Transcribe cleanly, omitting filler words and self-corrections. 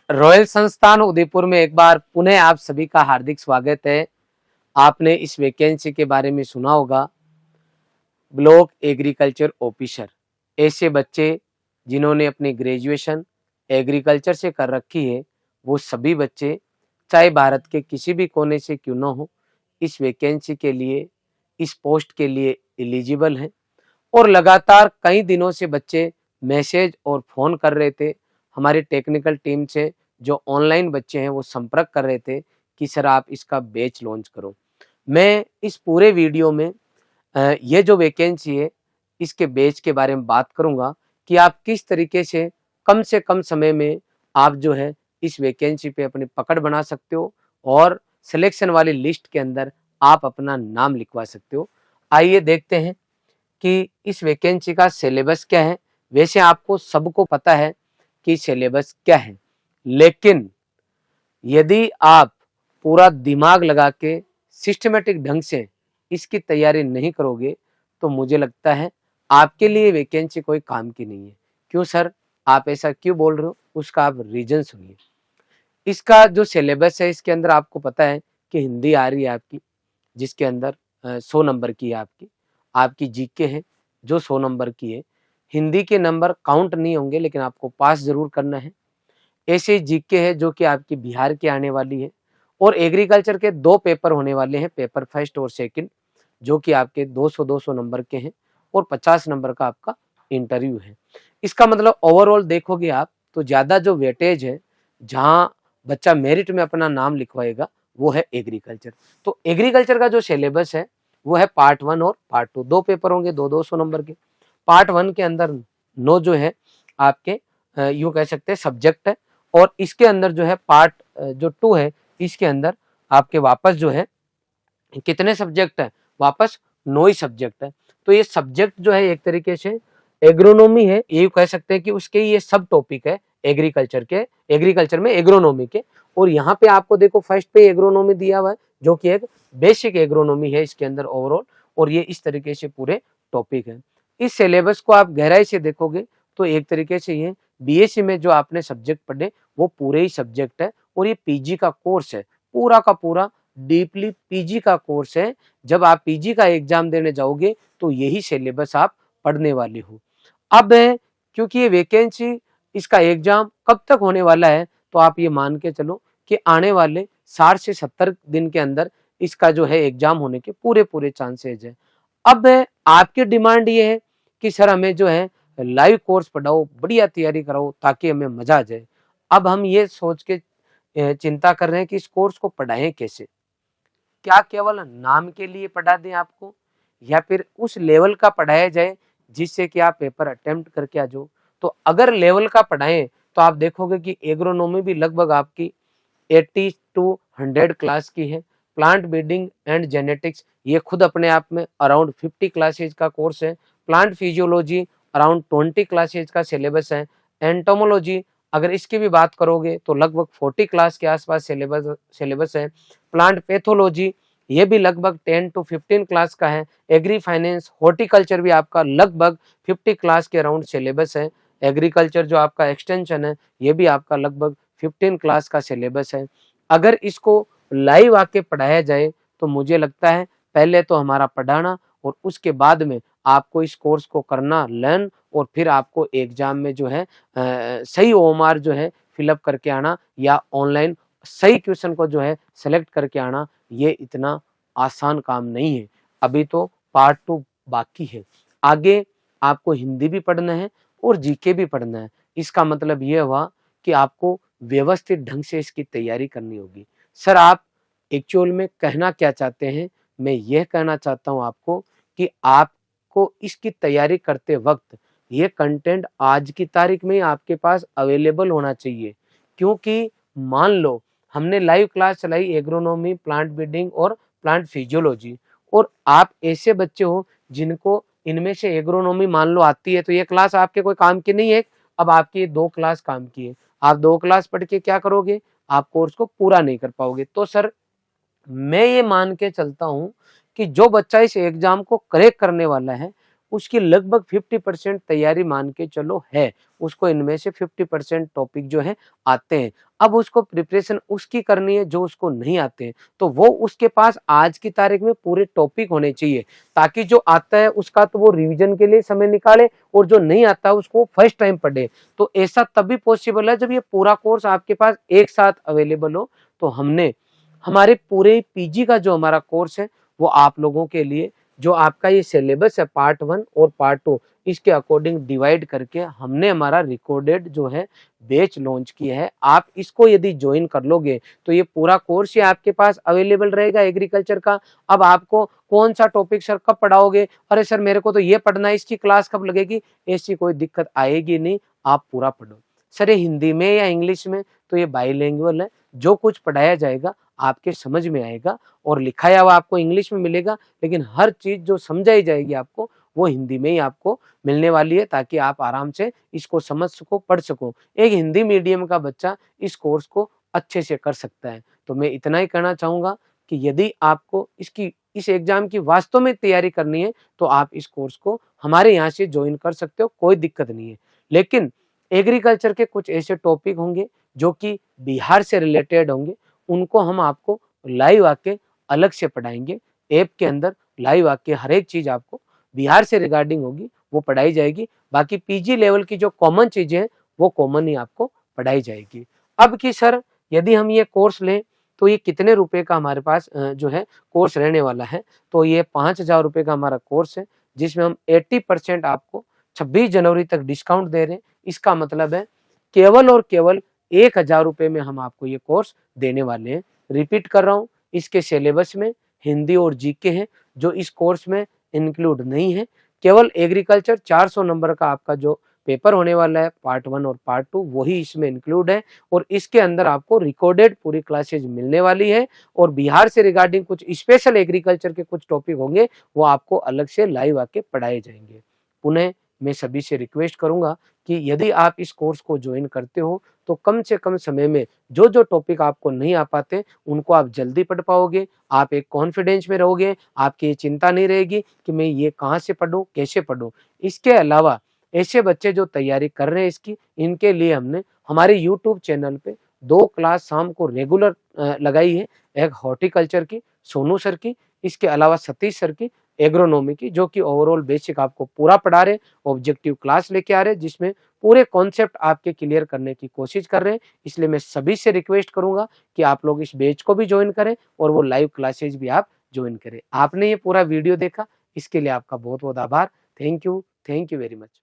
Royal संस्थान उदयपुर में एक बार पुनः आप सभी का हार्दिक स्वागत है। आपने इस वैकेंसी के बारे में सुना होगा, ब्लॉक एग्रीकल्चर ऑफिसर। ऐसे बच्चे जिन्होंने अपनी ग्रेजुएशन एग्रीकल्चर से कर रखी है, वो सभी बच्चे चाहे भारत के किसी भी कोने से क्यों न हो, इस वैकेंसी के लिए, इस पोस्ट के लिए एलिजिबल हैं। और लगातार कई दिनों से बच्चे मैसेज और फ़ोन कर रहे थे। हमारी टेक्निकल टीम से जो ऑनलाइन बच्चे हैं वो संपर्क कर रहे थे कि सर आप इसका बैच लॉन्च करो। मैं इस पूरे वीडियो में ये जो वैकेंसी है इसके बैच के बारे में बात करूँगा कि आप किस तरीके से कम समय में आप जो है इस वैकेंसी पे अपनी पकड़ बना सकते हो और सिलेक्शन वाली लिस्ट के अंदर आप अपना नाम लिखवा सकते हो। आइए देखते हैं कि इस वैकेंसी का सिलेबस क्या है। वैसे आपको सबको पता है कि सिलेबस क्या है, लेकिन यदि आप पूरा दिमाग लगा के सिस्टमेटिक ढंग से इसकी तैयारी नहीं करोगे तो मुझे लगता है आपके लिए वैकेंसी कोई काम की नहीं है। क्यों सर, आप ऐसा क्यों बोल रहे हो? उसका आप रीजन सुनिए। इसका जो सिलेबस है इसके अंदर आपको पता है कि हिंदी आ रही है आपकी, जिसके अंदर 100 नंबर की है आपकी जीके है जो 100 नंबर की है। हिंदी के नंबर काउंट नहीं होंगे लेकिन आपको पास ज़रूर करना है। ऐसे जीके है जो कि आपकी बिहार की आने वाली है। और एग्रीकल्चर के 2 पेपर होने वाले हैं, पेपर फर्स्ट और सेकंड, जो कि आपके 200-200 नंबर के हैं और 50 नंबर का आपका इंटरव्यू है। इसका मतलब ओवरऑल देखोगे आप तो ज़्यादा जो वेटेज है, जहाँ बच्चा मेरिट में अपना नाम लिखवाएगा, वो है एग्रीकल्चर। तो एग्रीकल्चर का जो सिलेबस है वो है पार्ट 1 और पार्ट 2, 2 पेपर होंगे 2-200 नंबर के। पार्ट 1 के अंदर 9 जो है आपके यूँ कह सकते हैं सब्जेक्ट है, और इसके अंदर जो है पार्ट जो 2 है इसके अंदर आपके वापस जो है कितने सब्जेक्ट है, वापस 9 ही सब्जेक्ट है। तो ये सब्जेक्ट जो है एक तरीके से एग्रोनॉमी है, ये कह सकते हैं कि उसके ये सब टॉपिक है एग्रीकल्चर में एग्रोनॉमी के। और यहाँ पे आपको देखो फर्स्ट पे एग्रोनॉमी दिया हुआ है जो कि एक बेसिक एग्रोनॉमी है इसके अंदर ओवरऑल, और ये इस तरीके से पूरे टॉपिक है। इस सिलेबस को आप गहराई से देखोगे तो एक तरीके से ये बीएससी में जो आपने सब्जेक्ट पढ़े वो पूरे ही सब्जेक्ट है, और ये पीजी का कोर्स है, पूरा का पूरा डीपली पीजी का कोर्स है। जब आप पीजी का एग्जाम देने जाओगे तो यही सिलेबस आप पढ़ने वाले हो। अब क्योंकि ये वैकेंसी, इसका एग्जाम कब तक होने वाला है, तो आप ये मान के चलो कि आने वाले 60 से 70 दिन के अंदर इसका जो है एग्जाम होने के पूरे चांसेज है। अब आपकी डिमांड ये है कि सर हमें जो है लाइव कोर्स पढ़ाओ, बढ़िया तैयारी कराओ ताकि हमें मजा आ जाए। अब हम ये सोच के चिंता कर रहे हैं कि इस कोर्स को पढ़ाएं कैसे? क्या केवल नाम के लिए पढ़ा दें आपको, या फिर उस लेवल का पढ़ाया जाए जिससे कि आप पेपर अटेम्प्ट करके आ जाओ? तो अगर लेवल का पढ़ाएं तो आप देखोगे कि एग्रोनॉमी भी लगभग आपकी 80 टू 100 क्लास की है। प्लांट ब्रीडिंग एंड जेनेटिक्स ये खुद अपने आप में अराउंड 50 क्लासेज का कोर्स है। प्लांट फिजियोलॉजी अराउंड 20 क्लासेज का सिलेबस है। एंटोमोलॉजी अगर इसकी भी बात करोगे तो लगभग 40 क्लास के आसपास सिलेबस है। प्लांट पैथोलॉजी ये भी लगभग 10 टू 15 क्लास का है। एग्री फाइनेंस हॉर्टिकल्चर भी आपका लगभग 50 क्लास के अराउंड सिलेबस है। एग्रीकल्चर जो आपका एक्सटेंशन है ये भी आपका लगभग 15 क्लास का सिलेबस है। अगर इसको लाइव आके पढ़ाया जाए तो मुझे लगता है पहले तो हमारा पढ़ाना और उसके बाद में आपको इस कोर्स को करना लर्न, और फिर आपको एग्जाम में जो है सही ओएमआर जो है फिलअप करके आना, या ऑनलाइन सही क्वेश्चन को जो है सेलेक्ट करके आना, ये इतना आसान काम नहीं है। अभी तो पार्ट 2 बाकी है। आगे आपको हिंदी भी पढ़ना है और जीके भी पढ़ना है। इसका मतलब ये हुआ कि आपको व्यवस्थित ढंग से इसकी तैयारी करनी होगी। सर आप एक्चुअल में कहना क्या चाहते हैं? मैं यह कहना चाहता हूँ आपको कि आपको इसकी तैयारी करते वक्त ये कंटेंट आज की तारीख में आपके पास अवेलेबल होना चाहिए। क्योंकि मान लो हमने लाइव क्लास चलाई एग्रोनॉमी, प्लांट ब्रीडिंग और प्लांट फिजियोलॉजी, और आप ऐसे बच्चे हो जिनको इनमें से एग्रोनॉमी मान लो आती है, तो ये क्लास आपके कोई काम की नहीं है। अब आपकी 2 क्लास काम की है, आप 2 क्लास पढ़ के क्या करोगे? आप कोर्स को पूरा नहीं कर पाओगे। तो सर मैं ये मान के चलता हूँ कि जो बच्चा इस एग्जाम को क्रैक करने वाला है उसकी लगभग 50% तैयारी मान के चलो है। उसको इनमें से 50% टॉपिक जो है आते हैं। अब उसको प्रिपरेशन उसकी करनी है जो उसको नहीं आते हैं। तो वो उसके पास आज की तारीख में पूरे टॉपिक होने चाहिए, ताकि जो आता है उसका तो वो रिवीजन के लिए समय निकाले और जो नहीं आता है उसको फर्स्ट टाइम पढ़े। तो ऐसा तभी पॉसिबल है जब ये पूरा कोर्स आपके पास एक साथ अवेलेबल हो। तो हमने हमारे पूरे पीजी का जो हमारा कोर्स है वो आप लोगों के लिए, जो आपका ये सिलेबस है पार्ट 1 और पार्ट 2, इसके अकॉर्डिंग डिवाइड करके हमने हमारा रिकॉर्डेड जो है बैच लॉन्च किया है। आप इसको यदि ज्वाइन कर लोगे तो ये पूरा कोर्स ही आपके पास अवेलेबल रहेगा एग्रीकल्चर का। अब आपको कौन सा टॉपिक सर कब पढ़ाओगे, अरे सर मेरे को तो ये पढ़ना है, इसकी क्लास कब लगेगी, ऐसी कोई दिक्कत आएगी नहीं। आप पूरा पढ़ो। सर ये हिंदी में या इंग्लिश में, तो ये बाईलिंगुअल है। जो कुछ पढ़ाया जाएगा आपके समझ में आएगा और लिखाया हुआ आपको इंग्लिश में मिलेगा, लेकिन हर चीज जो समझाई जाएगी आपको वो हिंदी में ही आपको मिलने वाली है, ताकि आप आराम से इसको समझ सको, पढ़ सको। एक हिंदी मीडियम का बच्चा इस कोर्स को अच्छे से कर सकता है। तो मैं इतना ही कहना चाहूंगा कि यदि आपको इस एग्जाम की वास्तव में तैयारी करनी है तो आप इस कोर्स को हमारे यहाँ से ज्वाइन कर सकते हो, कोई दिक्कत नहीं है। लेकिन एग्रीकल्चर के कुछ ऐसे टॉपिक होंगे जो कि बिहार से रिलेटेड होंगे, उनको हम आपको लाइव आके अलग से पढ़ाएंगे। ऐप के अंदर लाइव आके हर एक चीज आपको बिहार से रिगार्डिंग होगी वो पढ़ाई जाएगी। बाकी पीजी लेवल की जो कॉमन चीजें हैं वो कॉमन ही आपको पढ़ाई जाएगी। अब की सर यदि हम ये कोर्स लें तो ये कितने रुपए का हमारे पास जो है कोर्स रहने वाला है, तो ये 5,000 रुपए का हमारा कोर्स है, जिसमें हम 80% आपको 26 जनवरी तक डिस्काउंट दे रहे हैं। इसका मतलब है केवल और केवल 1,000 रुपए में हम आपको ये कोर्स देने वाले हैं। रिपीट कर रहा हूँ, इसके सिलेबस में हिंदी और जीके हैं जो इस कोर्स में इंक्लूड नहीं है। केवल एग्रीकल्चर 400 नंबर का आपका जो पेपर होने वाला है पार्ट 1 और पार्ट 2 वही इसमें इंक्लूड है, और इसके अंदर आपको रिकॉर्डेड पूरी क्लासेज मिलने वाली है। और बिहार से रिगार्डिंग कुछ स्पेशल एग्रीकल्चर के कुछ टॉपिक होंगे वो आपको अलग से लाइव आके पढ़ाए जाएंगे। पुनः मैं सभी से रिक्वेस्ट करूंगा कि यदि आप इस कोर्स को ज्वाइन करते हो तो कम से कम समय में जो जो टॉपिक आपको नहीं आ पाते उनको आप जल्दी पढ़ पाओगे। आप एक कॉन्फिडेंस में रहोगे, आपकी ये चिंता नहीं रहेगी कि मैं ये कहाँ से पढूं, कैसे पढूं। इसके अलावा ऐसे बच्चे जो तैयारी कर रहे हैं इसकी, इनके लिए हमने हमारे यूट्यूब चैनल पे 2 क्लास शाम को रेगुलर लगाई है। एक हॉर्टिकल्चर की सोनू सर की, इसके अलावा सतीश सर की एग्रोनॉमी की, जो कि ओवरऑल बेसिक आपको पूरा पढ़ा रहे, ऑब्जेक्टिव क्लास लेके आ रहे, जिसमें पूरे कॉन्सेप्ट आपके क्लियर करने की कोशिश कर रहे हैं। इसलिए मैं सभी से रिक्वेस्ट करूंगा कि आप लोग इस बैच को भी ज्वाइन करें और वो लाइव क्लासेज भी आप ज्वाइन करें। आपने ये पूरा वीडियो देखा, इसके लिए आपका बहुत बहुत आभार। Thank you very much.